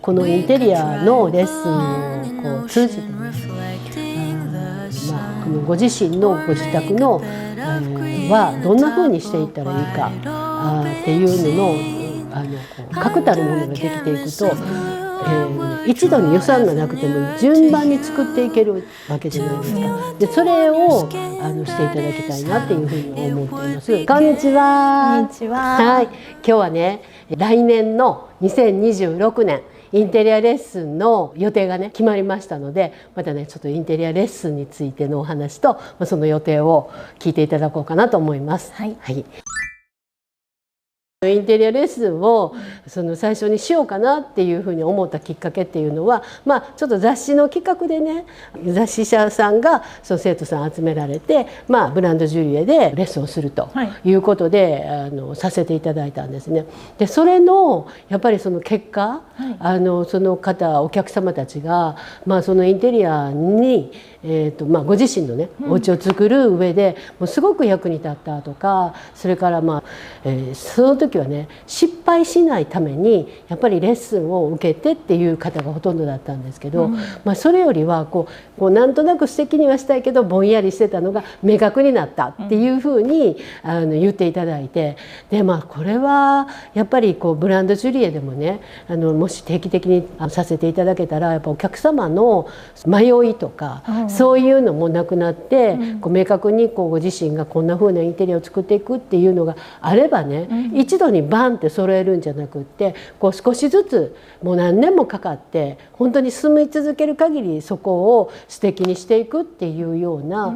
このインテリアのレッスンをこう通じてね、このご自身のご自宅の、はどんな風にしていったらいいかっていうののこう確たるものができていくと、一度に予算がなくても順番に作っていけるわけじゃないですか。でそれをしていただきたいなっていうふうに思っています。こんにちは。こんにちは。はい、今日はね、来年の2026年インテリアレッスンの予定がね決まりましたので、またねちょっとインテリアレッスンについてのお話とその予定を聞いていただこうかなと思います。はい。はい、インテリアレッスンを最初にしようかなっていうふうに思ったきっかけっていうのは、ちょっと雑誌の企画でね、雑誌社さんがその生徒さん集められて、ブランドジュリエでレッスンをするということで、させていただいたんですね。でそれのやっぱりその結果、その方お客様たちが、そのインテリアに、ご自身のねお家を作る上でもうすごく役に立ったとか、それからその時はね失敗しないためにやっぱりレッスンを受けてっていう方がほとんどだったんですけど、それよりはこうなんとなく素敵にはしたいけどぼんやりしてたのが明確になったっていうふうに言っていただいて、でこれはやっぱりブランドジュリエでもねもし定期的にさせていただけたらやっぱお客様の迷いとか、そういうのもなくなって、明確にご自身がこんな風なインテリアを作っていくっていうのがあればね、一度にバンって揃えるんじゃなくって少しずつもう何年もかかって本当に住み続ける限りそこを素敵にしていくっていうような、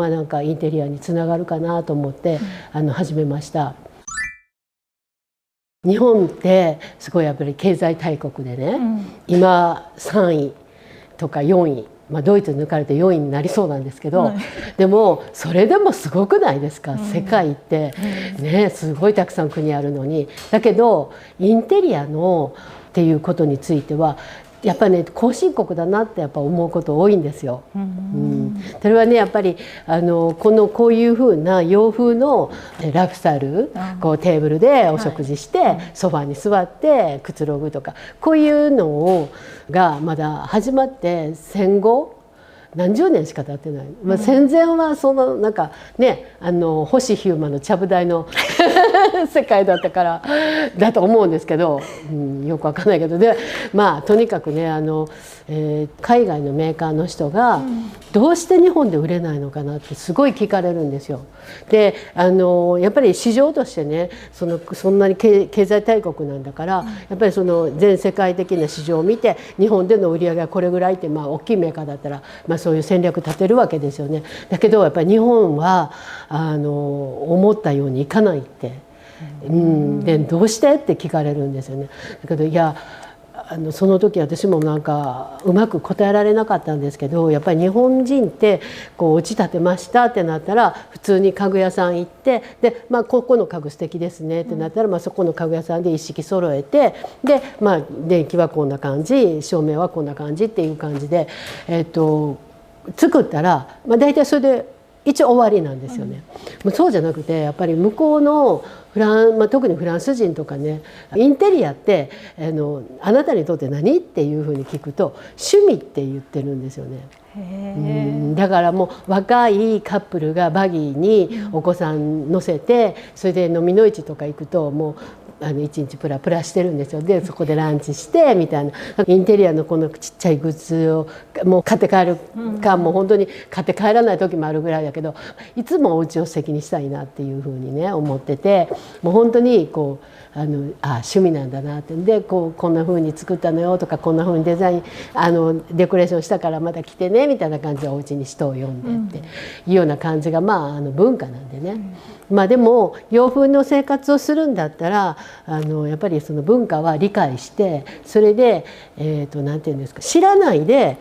なんかインテリアにつながるかなと思って始めました。日本ってすごいやっぱり経済大国でね、今3位とか4位、ドイツに抜かれて4位になりそうなんですけど、でもそれでもすごくないですか、世界ってねすごいたくさん国あるのに。だけどインテリアのっていうことについてはやっぱりね後進国だなってやっぱ思うこと多いんですよ。それはねやっぱりこういうふうな洋風のライフスタイル、テーブルでお食事して、ソファに座ってくつろぐとか、こういうのがまだ始まって戦後何十年しか経ってない、戦前はなんかね星飛雄馬のちゃぶ台の世界だったからだと思うんですけど、よくわかんないけど、でとにかくね海外のメーカーの人がどうして日本で売れないのかなってすごい聞かれるんですよ。でやっぱり市場としてねそんなに経済大国なんだから、やっぱり全世界的な市場を見て日本での売り上げはこれぐらいって大きいメーカーだったらそういう戦略立てるわけですよね。だけどやっぱり日本は思ったようにいかないって、でどうしてって聞かれるんですよね。だけどいやその時私もなんかうまく答えられなかったんですけど、やっぱり日本人ってお家建てましたってなったら普通に家具屋さん行って、で、ここの家具素敵ですねってなったら、そこの家具屋さんで一式揃えて、で、電気はこんな感じ、照明はこんな感じっていう感じで、作ったら、大体それで一応終わりなんですよね。そうじゃなくてやっぱり向こうの特にフランス人とかね、インテリアってあなたにとって何っていうふうに聞くと趣味って言ってるんですよね。だからもう若いカップルがバギーにお子さん乗せて、それで飲みの市とか行くともう一日プラプラしてるんですよ。でそこでランチしてみたいな、インテリアのこのちっちゃいグッズをもう買って帰るか、もう本当に買って帰らない時もあるぐらいだけど、いつもお家を素敵にしたいなっていうふうにね思ってて、もう本当に趣味なんだなって。でこんなふうに作ったのよとか、こんなふうにデザインデコレーションしたからまた来てねみたいな感じでお家に人を呼んでっていうような感じが文化なんでね。でも洋風の生活をするんだったらやっぱりその文化は理解して、それでなんていうんですか、知らないで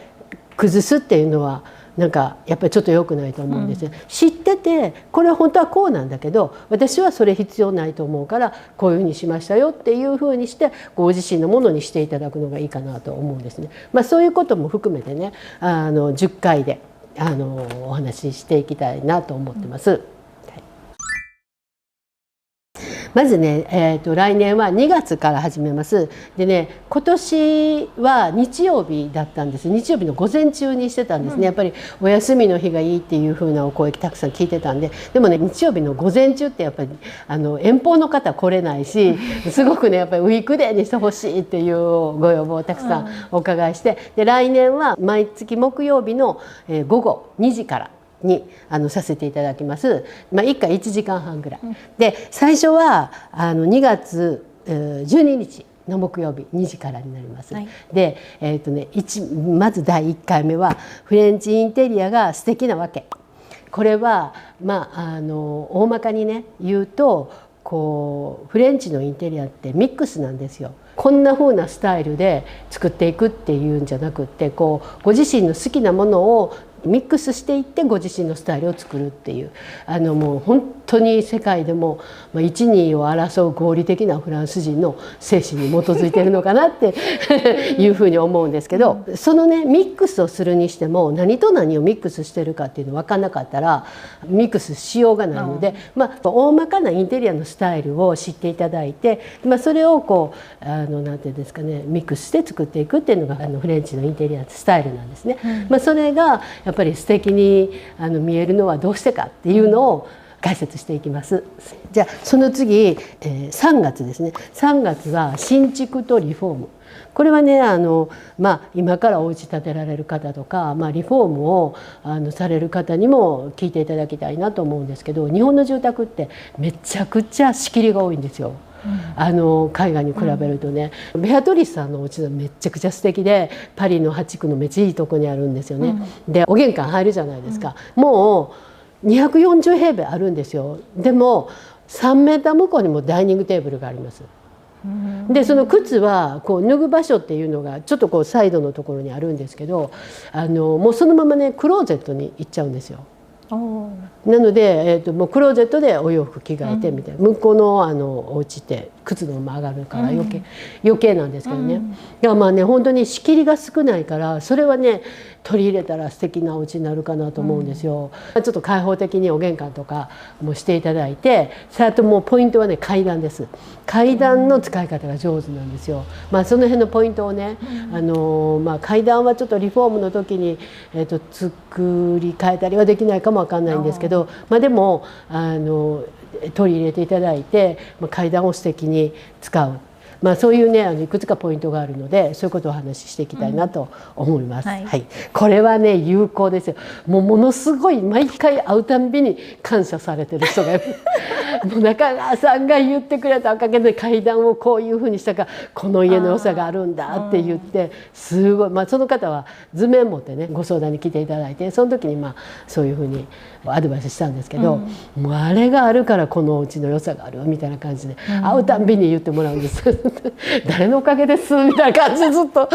崩すっていうのはなんかやっぱりちょっと良くないと思うんですよ。知っててこれは本当はこうなんだけど私はそれ必要ないと思うからこういうふうにしましたよっていうふうにしてご自身のものにしていただくのがいいかなと思うんですね。そういうことも含めてね10回でお話ししていきたいなと思ってます。まずね、来年は2月から始めます。でね、今年は日曜日だったんです。日曜日の午前中にしてたんですね。やっぱりお休みの日がいいっていう風なお声たくさん聞いてたんで、でもね、日曜日の午前中ってやっぱり遠方の方来れないし、すごくねやっぱりウィークデーにしてほしいっていうご要望をたくさんお伺いして、で来年は毎月木曜日の午後2時からにさせていただきます。1回1時間半ぐらい、で最初は2月12日の木曜日2時からになります。はい、で、まず第1回目はフレンチインテリアが素敵なわけ。これは大まかにね言うとフレンチのインテリアってミックスなんですよ。こんな風なスタイルで作っていくっていうんじゃなくってご自身の好きなものをミックスしていってご自身のスタイルを作るっていうもう本当に世界でも一二を争う合理的なフランス人の精神に基づいているのかなっていうふうに思うんですけど、そのねミックスをするにしても何と何をミックスしてるかっていうの分かんなかったらミックスしようがないので、大まかなインテリアのスタイルを知っていただいて、それをなんていうんですかねミックスして作っていくっていうのがフレンチのインテリアスタイルなんですね。それがやっぱり素敵に見えるのはどうしてかっていうのを解説していきます。じゃあその次、3月ですね。3月は新築とリフォーム。これはね今からお家建てられる方とか、リフォームをされる方にも聞いていただきたいなと思うんですけど、日本の住宅ってめちゃくちゃ仕切りが多いんですよ。海外に比べるとね、ベアトリスさんのお家はめちゃくちゃ素敵でパリの8区のめっちゃいいとこにあるんですよね。でお玄関入るじゃないですか、もう240平米あるんですよ。でも3メーター向こうにもダイニングテーブルがあります。でその靴は脱ぐ場所っていうのがちょっとサイドのところにあるんですけど、もうそのままねクローゼットに行っちゃうんですよ。なので、もうクローゼットでお洋服着替えてみたいな、向こうのお家って靴のまま上がるから余計なんですけどね。いや本当に仕切りが少ないからそれはね取り入れたら素敵なお家になるかなと思うんですよ。ちょっと開放的にお玄関とかもしていただいて、それともうポイントはね階段です。階段の使い方が上手なんですよ。その辺のポイントをね、階段はちょっとリフォームの時に、作り変えたりはできないかもわかんないんですけど、でも取り入れていただいて、階段を素敵に使う。そういうねいくつかポイントがあるので、そういうことをお話ししていきたいなと思います。これはね有効ですよ。ものすごい毎回会うたんびに感謝されてる人がいる。もう中川さんが言ってくれたおかげで階段をこういうふうにしたからこの家の良さがあるんだって言って、すごい、その方は図面持ってねご相談に来ていただいて、その時にそういうふうにアドバイスしたんですけど、もうあれがあるからこのお家の良さがあるみたいな感じで会うたんびに言ってもらうんです。誰のおかげですみたいな感じでずっと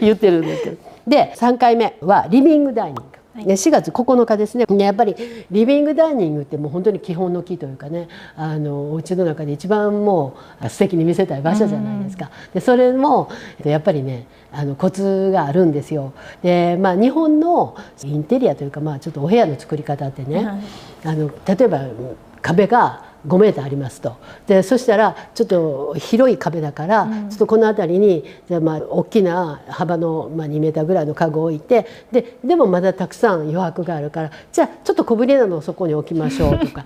言ってるんですけど。で3回目はリビングダイニング。4月9日ですね。やっぱりリビングダイニングってもう本当に基本の木というかね、お家の中で一番もう素敵に見せたい場所じゃないですか。でそれもやっぱりねコツがあるんですよ。で日本のインテリアというかちょっとお部屋の作り方ってね、例えば壁が5メーターありますと。でそしたらちょっと広い壁だから、ちょっとこの辺りに大きな幅の2メーターぐらいの家具を置いて、でもまだたくさん余白があるから、じゃあちょっと小ぶりなのをそこに置きましょうとか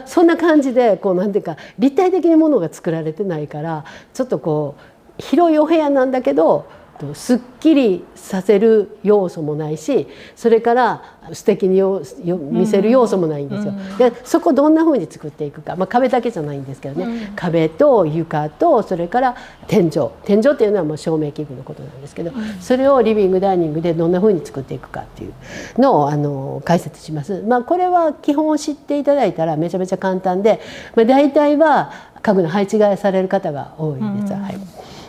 そんな感じでなんていうか立体的にものが作られてないから、ちょっと広いお部屋なんだけどすっきりさせる要素もないし、それから素敵に見せる要素もないんですよ。でそこどんな風に作っていくか、壁だけじゃないんですけどね、壁と床とそれから天井っていうのはもう照明器具のことなんですけど、それをリビングダイニングでどんな風に作っていくかっていうのを解説します。これは基本を知っていただいたらめちゃめちゃ簡単で、大体は家具の配置替えされる方が多いです。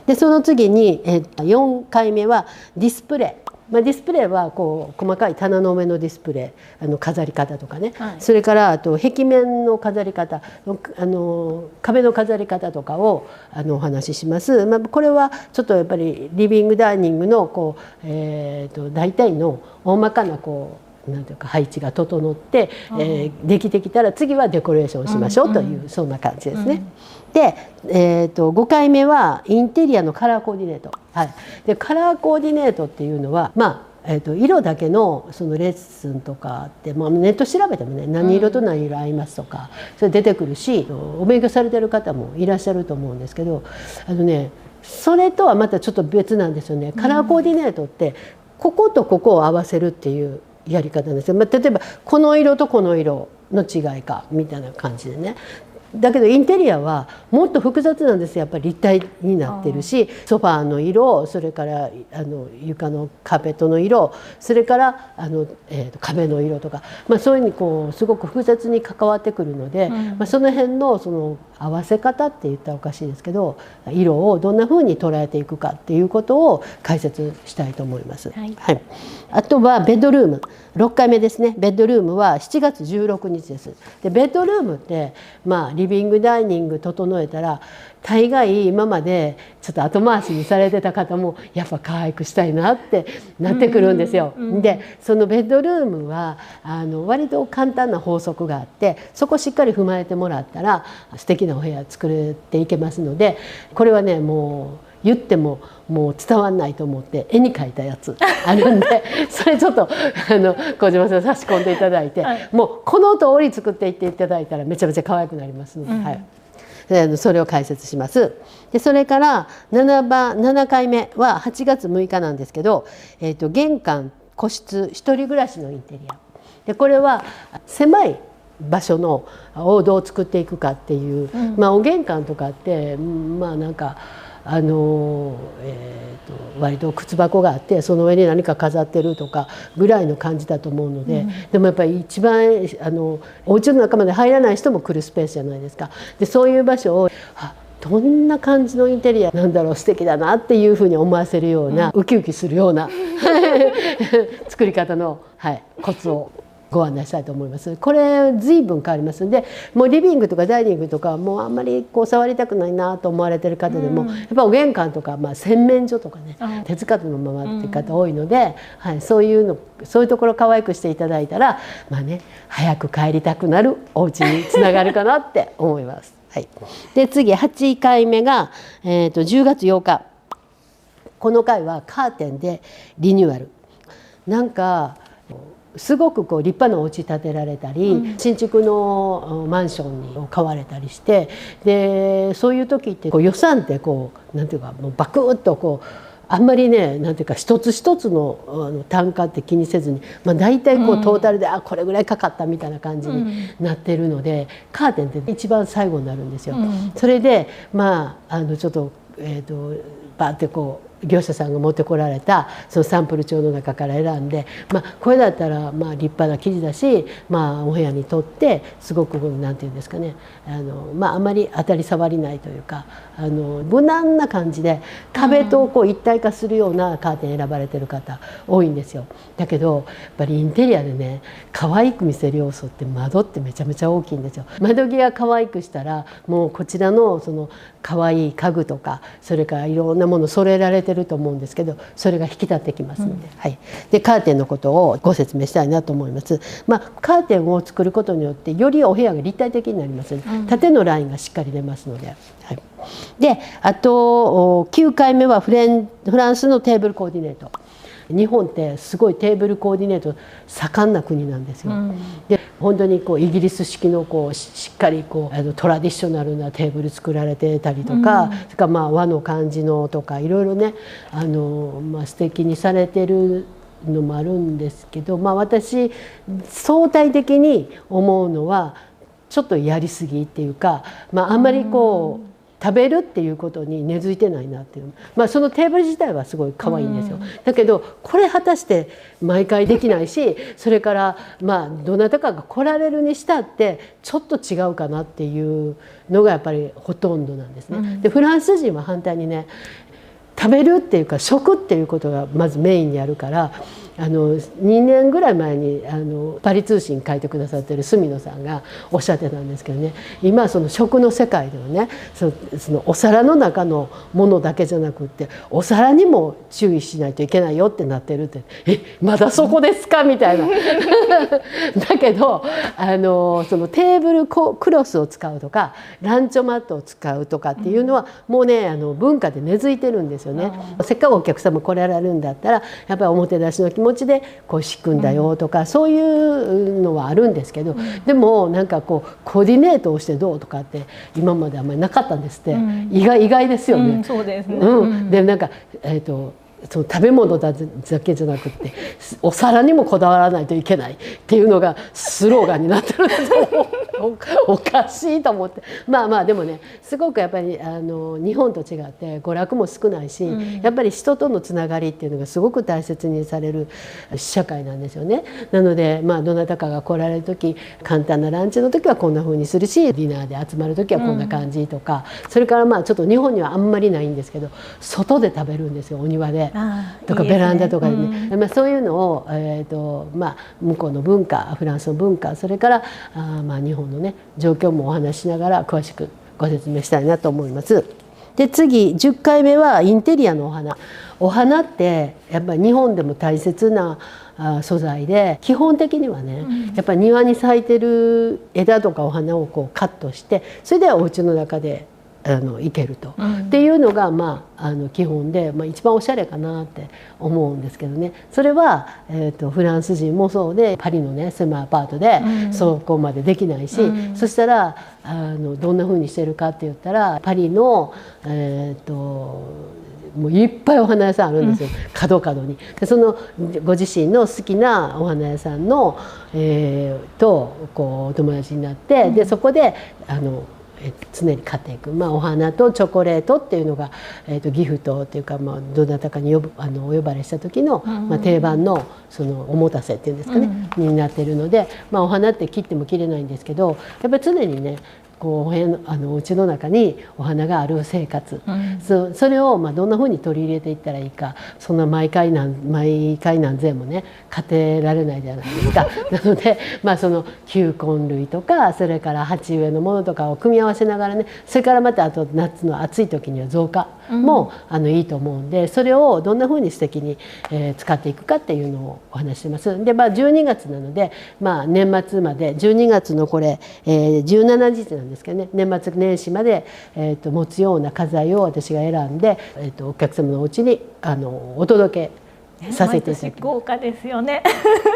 でその次に4回目はディスプレイ。ディスプレイは細かい棚の上のディスプレイ飾り方とかね、それからあと壁面の飾り方壁の飾り方とかをお話しします。これはちょっとやっぱりリビングダイニングの大体の大まかななんていうか配置が整って、できてきたら次はデコレーションしましょうという、そんな感じですね。で、5回目はインテリアのカラーコーディネート。でカラーコーディネートっていうのは色だけのそのレッスンとかって、ネット調べてもね何色と何色合いますとかそれ出てくるし、お勉強されてる方もいらっしゃると思うんですけど、それとはまたちょっと別なんですよね。カラーコーディネートってこことここを合わせるっていうやり方なんですよ。例えばこの色とこの色の違いかみたいな感じでね。だけどインテリアはもっと複雑なんですよ。やっぱり立体になってるし、ソファーの色、それから床のカーペットの色、それから壁の色とか、そういうふうにこうすごく複雑に関わってくるので、その辺のその合わせ方って言ったらおかしいですけど、色をどんなふうに捉えていくかっていうことを解説したいと思います。あとはベッドルーム6回目ですね。ベッドルームは7月16日です。でベッドルームってリビングダイニング整えたら大概今までちょっと後回しにされてた方もやっぱ可愛くしたいなってなってくるんですよ。でそのベッドルームは割と簡単な法則があって、そこしっかり踏まえてもらったら素敵なお部屋作れていけますので、これはねもう言ってももう伝わんないと思って絵に描いたやつあるんでそれちょっと小島さん差し込んでいただいて、もうこの通り作っていっていただいたらめちゃめちゃ可愛くなりますので、それを解説します。でそれから7回目は8月6日なんですけど、玄関個室一人暮らしのインテリアで、これは狭い場所のをどう作っていくかっていう、お玄関とかってなんか割と靴箱があってその上に何か飾ってるとかぐらいの感じだと思うので、でもやっぱり一番お家の中まで入らない人も来るスペースじゃないですか。でそういう場所をどんな感じのインテリアなんだろう、素敵だなっていうふうに思わせるような、ウキウキするような作り方の、コツをご案内したいと思います。これ随分変わりますので、もうリビングとかダイニングとかもうあんまりこう触りたくないなと思われてる方でも、やっぱお玄関とか洗面所とかね、手つかずのままっていう方多いので、そういうところ可愛くしていただいたら早く帰りたくなるお家につながるかなって思います。で次8回目が、10月8日。この回はカーテンでリニューアル。なんかすごくこう立派なお家建てられたり、新築のマンションに買われたりして、でそういう時って予算ってなんていうかもうバクッとあんまりね、なんていうか一つ一つの単価って気にせずに、大体トータルでこれぐらいかかったみたいな感じになってるので、カーテンって一番最後になるんですよ。それでちょっとバーって業者さんが持ってこられたそのサンプル帳の中から選んで、これだったら立派な生地だし、お部屋にとってすごくなんていうんですかね、あんまり当たり障りないというか無難な感じで壁と一体化するようなカーテン選ばれてる方多いんですよ。だけどやっぱりインテリアでね、可愛く見せる要素って窓ってめちゃめちゃ大きいんですよ。窓際可愛くしたらもうこちらのその可愛い家具とか、それからいろんなもの揃えられてると思うんですけど、それが引き立ってきますので、でカーテンのことをご説明したいなと思います。カーテンを作ることによってよりお部屋が立体的になります、縦のラインがしっかり出ますので。であと9回目はフランスのテーブルコーディネート。日本ってすごいテーブルコーディネート盛んな国なんですよ。で本当にイギリス式のしっかりトラディショナルなテーブル作られてたりとか、それから和の感じのとかいろいろね素敵にされてるのもあるんですけど、私相対的に思うのはちょっとやりすぎっていうか、あんまり食べるっていうことに根付いてないなっていう、そのテーブル自体はすごい可愛いんですよ。だけどこれ果たして毎回できないし、それからどなたかが来られるにしたってちょっと違うかなっていうのがやっぱりほとんどなんですね。でフランス人は反対にね、食べるっていうか食っていうことがまずメインにあるから、2年ぐらい前にパリ通信書いてくださってる住野さんがおっしゃってたんですけどね、今その食の世界ではね、そのお皿の中のものだけじゃなくってお皿にも注意しないといけないよってなってるって、まだそこですかみたいなだけどそのテーブルクロスを使うとかランチョマットを使うとかっていうのはもうね文化で根付いてるんですよね。せっかくお客様来られるんだったらやっぱりおもてなしの気持ちでこう敷くんだよとか、そういうのはあるんですけど、でもなんかこうコーディネートをしてどうとかって今まであんまりなかったんですって。意外ですよね。そうですね。でなんかその食べ物だけじゃなくってお皿にもこだわらないといけないっていうのがスローガンになってるんですよ。おかしいと思って、まあでもねすごくやっぱり日本と違って娯楽も少ないし、やっぱり人とのつながりっていうのがすごく大切にされる社会なんですよね。なのでどなたかが来られる時、簡単なランチの時はこんな風にするし、ディナーで集まる時はこんな感じとか、それからちょっと日本にはあんまりないんですけど外で食べるんですよ、お庭で。とかベランダとかでね、そういうのを、向こうの文化、フランスの文化、それから日本のね状況もお話ししながら詳しくご説明したいなと思います。で次10回目はインテリアのお花。お花ってやっぱり日本でも大切な素材で、基本的にはね、やっぱり庭に咲いてる枝とかお花をこうカットして、それでお家の中でいけると、っていうのが基本で、一番おしゃれかなって思うんですけどね。それは、フランス人もそうで、パリのね狭いアパートでそこまでできないし、そしたらどんな風にしてるかって言ったら、パリのもういっぱいお花屋さんあるんですよ、角々に。でそのご自身の好きなお花屋さんの、とこうお友達になって、でそこで常に買っていく、お花とチョコレートっていうのが、ギフトっていうか、どなたかにお呼ばれした時の、定番のそのおもたせっていうんですかね、になっているので、お花って切っても切れないんですけど、やっぱり常にねこうお家の中にお花がある生活、それをどんなふうに取り入れていったらいいか、そんな毎回何千もね買ってられないじゃないですか。なのでその球根類とか、それから鉢植えのものとかを組み合わせながらね、それからまたあと夏の暑い時には造花もいいと思うんで、それをどんなふうに素敵に使っていくかっていうのをお話してます。で12月なので、年末まで12月のこれ、17日なんですけどね、年末年始まで、持つような花材を私が選んで、お客様のお家にお届けさせていただきます。豪華ですよね。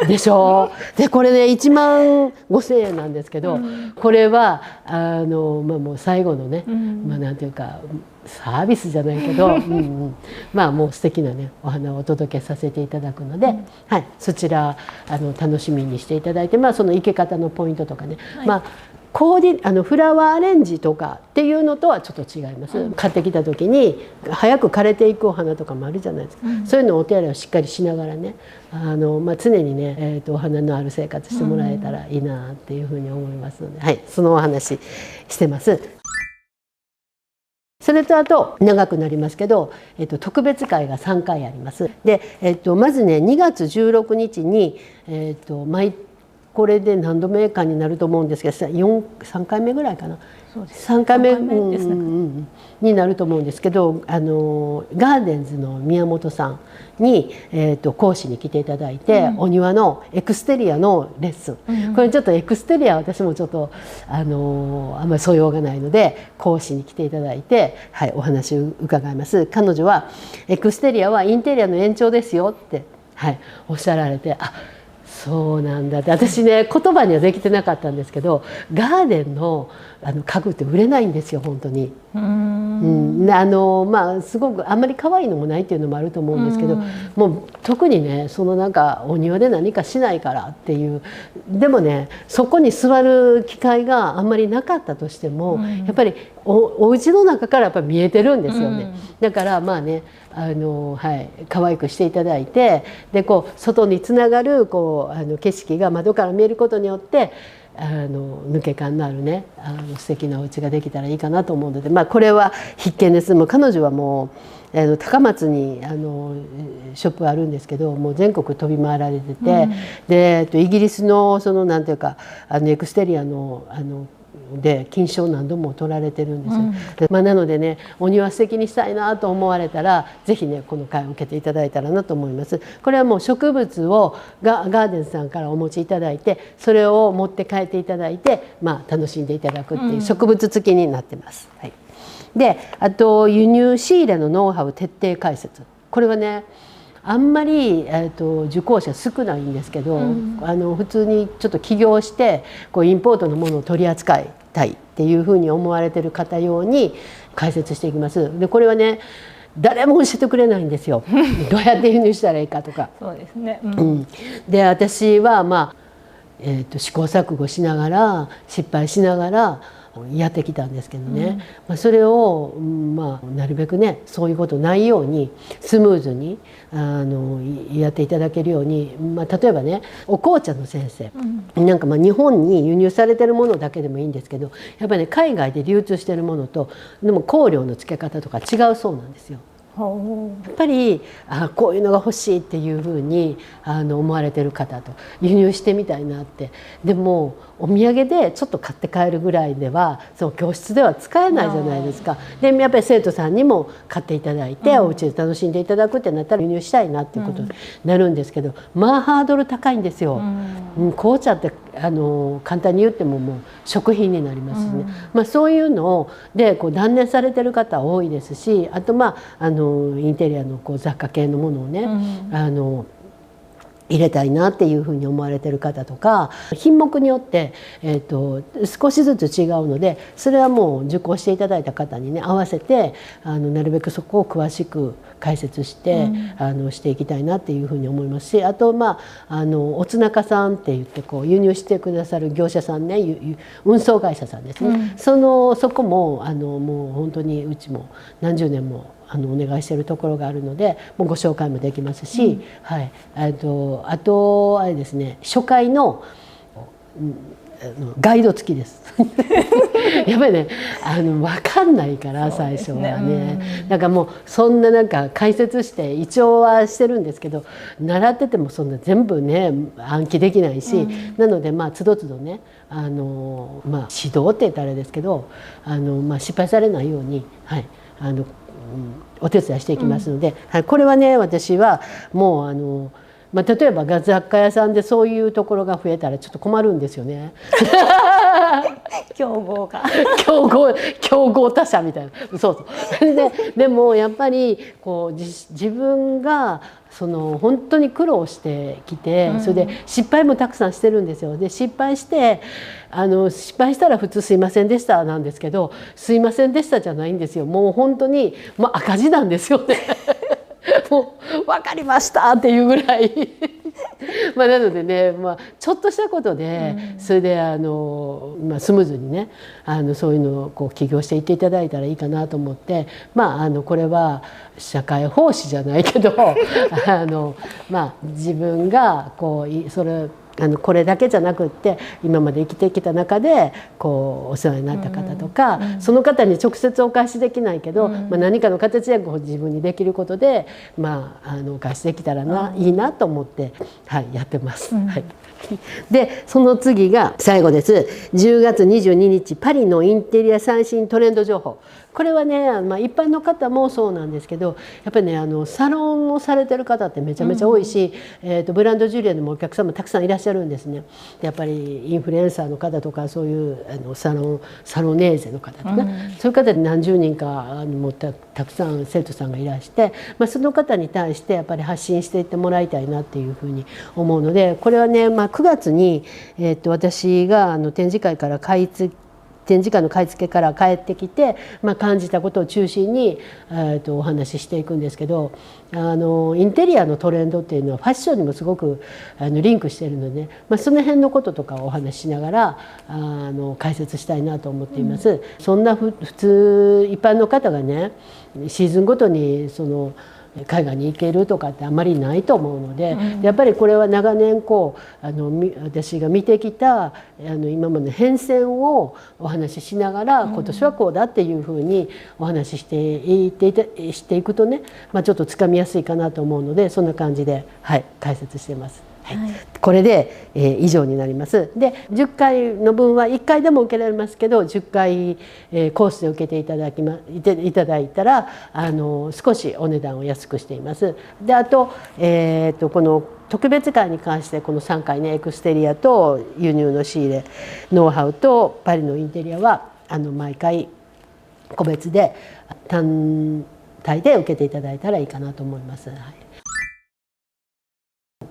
でしょう。でこれね1万5,000円なんですけど、これはもう最後のね、なんていうかサービスじゃないけどもう素敵なねお花をお届けさせていただくので、そちら楽しみにしていただいて、その生け方のポイントとかね、フラワーアレンジとかっていうのとはちょっと違います。買ってきた時に早く枯れていくお花とかもあるじゃないですか、そういうのをお手洗いをしっかりしながらね、常にね、お花のある生活してもらえたらいいなっていうふうに思いますので、そのお話してます。それとあと長くなりますけど、特別会が3回あります。で、まずね2月16日に、これで何度目かになると思うんですけど、3回目ぐらいかな、3回目になると思うんですけど、ガーデンズの宮本さんに、講師に来ていただいて、お庭のエクステリアのレッスン、これちょっとエクステリア私もちょっとあんまり素養がないので講師に来ていただいて、お話を伺います。彼女はエクステリアはインテリアの延長ですよって、おっしゃられて、そうなんだって、私ね言葉にはできてなかったんですけど、ガーデンの家具って売れないんですよ本当に。すごくあんまり可愛いのもないっていうのもあると思うんですけど、もう特にねそのなんかお庭で何かしないからっていう、でもねそこに座る機会があんまりなかったとしても、やっぱりお家の中からやっぱり見えてるんですよね。だから可愛くしていただいて、でこう外につながる景色が窓から見えることによって抜け感のあるね素敵なお家ができたらいいかなと思うので、これは必見です。もう彼女はもう高松にショップあるんですけど、もう全国飛び回られてて、でイギリスのそのなんていうかエクステリアので金賞何度も取られてるんですよ。なのでね、お庭素敵にしたいなと思われたら是非ねこの会を受けていただいたらなと思います。これはもう植物をガーデンさんからお持ちいただいて、それを持って帰っていただいて、楽しんでいただくっていう植物付きになってます。はい、であと輸入仕入れのノウハウ徹底解説、これはねあんまり、受講者少ないんですけど、普通にちょっと起業してインポートのものを取り扱いたいっていうふうに思われてる方用に解説していきます。でこれはね誰も教えてくれないんですよどうやって輸入したらいいかとか。そうですね、で私は試行錯誤しながら失敗しながらやってきたんですけどね、それを、なるべくねそういうことないようにスムーズにやっていただけるように、例えばねお紅茶の先生、なんか日本に輸入されてるものだけでもいいんですけど、やっぱりね海外で流通してるものとでも香料の付け方とか違うそうなんですよ。やっぱりこういうのが欲しいっていうふうに思われてる方と輸入してみたいなって。でもお土産でちょっと買って帰るぐらいではそう教室では使えないじゃないですか。でやっぱり生徒さんにも買っていただいて、お家で楽しんでいただくってなったら輸入したいなっていうことになるんですけど、ハードル高いんですよ。紅茶って簡単に言ってももう食品になりますしね、そういうので断念されてる方多いですし、あとインテリアの雑貨系のものをね、入れたいなっていうふうに思われてる方とか、品目によって、少しずつ違うので、それはもう受講していただいた方にね合わせてなるべくそこを詳しく解説して、していきたいなっていうふうに思いますし、あとおつなかさんって言って輸入してくださる業者さんね、運送会社さんですね、そこももう本当にうちも何十年もお願いしているところがあるので、もうご紹介もできますし、はい、あとあれですね、初回のガイド付きですやっぱりね分かんないから最初はね、だからもうそんななんか解説して一応はしてるんですけど、習っててもそんな全部ね暗記できないし、なのでつどつどね指導って言ったらあれですけど失敗されないように、はい、お手伝いしていきますので、これはね私はもう例えば雑貨屋さんでそういうところが増えたらちょっと困るんですよね競合が競合他社みたいな、そうでもやっぱり自分が本当に苦労してきて、それで失敗もたくさんしてるんですよ。で失敗したら普通「すいませんでした」なんですけど「すいませんでした」じゃないんですよ。もう本当に、赤字なんですよねもう分かりましたっていうぐらいなのでね、ちょっとしたことで、それでスムーズにねそういうのを起業していっていただいたらいいかなと思って、これは社会奉仕じゃないけど自分がこれだけじゃなくって今まで生きてきた中でお世話になった方とか、その方に直接お返しできないけど、何かの形で自分にできることで、お返しできたらいいなと思って、はい、やってます。はい、でその次が最後です。10月22日パリのインテリア最新トレンド情報。これはね、一般の方もそうなんですけど、やっぱりねサロンをされてる方ってめちゃめちゃ多いし、ブランドジュリアでもお客様たくさんいらっしゃるんですね。やっぱりインフルエンサーの方とかそういうサロネーゼの方とか、そういう方で何十人かもたくさん生徒さんがいらして、その方に対してやっぱり発信していってもらいたいなっていうふうに思うので、これはね、9月に、私が展示会の買い付けから帰ってきて、感じたことを中心に、お話ししていくんですけど、インテリアのトレンドっていうのはファッションにもすごくリンクしているので、その辺のこととかをお話ししながら解説したいなと思っています。そんな普通一般の方がねシーズンごとに海外に行けるとかってあまりないと思うので、やっぱりこれは長年私が見てきた今までの変遷をお話ししながら、今年はこうだっていうふうにお話ししていくとね、ちょっとつかみやすいかなと思うので、そんな感じで、解説してます。これで、以上になります。で10回の分は1回でも受けられますけど、10回、コースで受けていただいたら少しお値段を安くしています。であと、この特別会に関してこの3回ね、エクステリアと輸入の仕入れノウハウとパリのインテリアは毎回個別で単体で受けていただいたらいいかなと思います。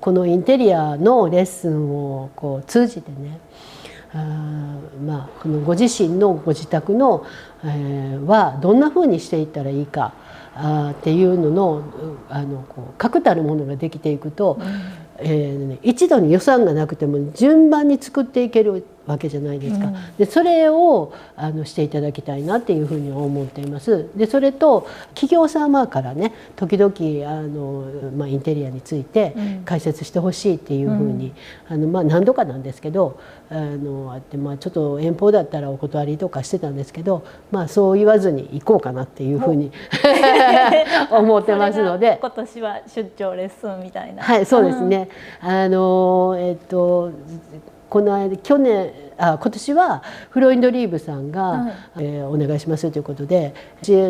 このインテリアのレッスンを通じてね、このご自身のご自宅の、はどんなふうにしていったらいいかっていうのの確たるものができていくと、一度に予算がなくても順番に作っていけるわけじゃないですか。でそれをしていただきたいなっていうふうに思っています。でそれと企業様からね、時々インテリアについて解説してほしいっていうふうに、何度かなんですけどあって、ちょっと遠方だったらお断りとかしてたんですけど、そう言わずに行こうかなっていうふうに思ってますので、今年は出張レッスンみたいな。はい、そうですね。今年はフロインドリーブさんが、お願いしますということで、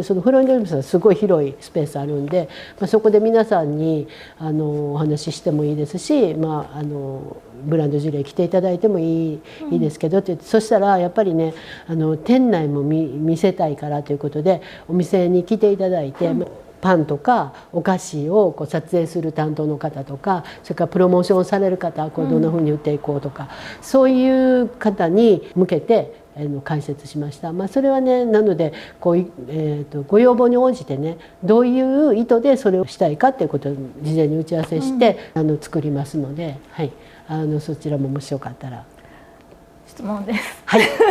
そのフロインドリーブさんすごい広いスペースあるんで、そこで皆さんにお話ししてもいいですし、ブランド事例来ていただいてもいいですけどって言って、そしたらやっぱりね店内も見せたいからということでお店に来ていただいて。パンとかお菓子を撮影する担当の方とか、それからプロモーションをされる方、どんなふうに売っていこうとか、そういう方に向けて解説しました。それはね、なのでご要望に応じてね、どういう意図でそれをしたいかっていうことを事前に打ち合わせして作りますので、そちらももしよかったら。質問です。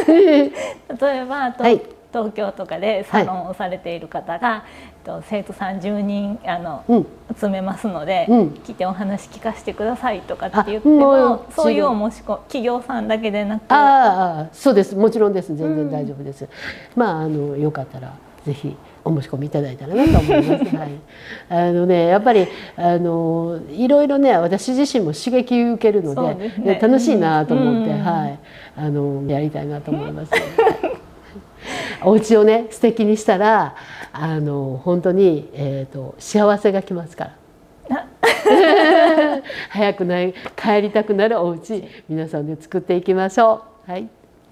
例えば東京とかでサロンをされている方が、生徒さん10人集めますので、来てお話聞かせてくださいとかって言っても、そういう企業さんだけでなく、そうです、もちろんです、全然大丈夫です。よかったらぜひお申し込みいただいたらなと思います。やっぱりいろいろね、私自身も刺激受けるので、楽しいなと思って、やりたいなと思います。お家をね素敵にしたら本当に幸せが来ますから。早く帰りたくなるお家、皆さんで作っていきましょう。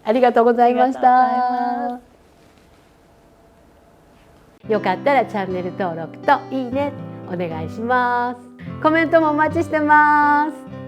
ありがとうございました。よかったらチャンネル登録といいねお願いします。コメントもお待ちしてます。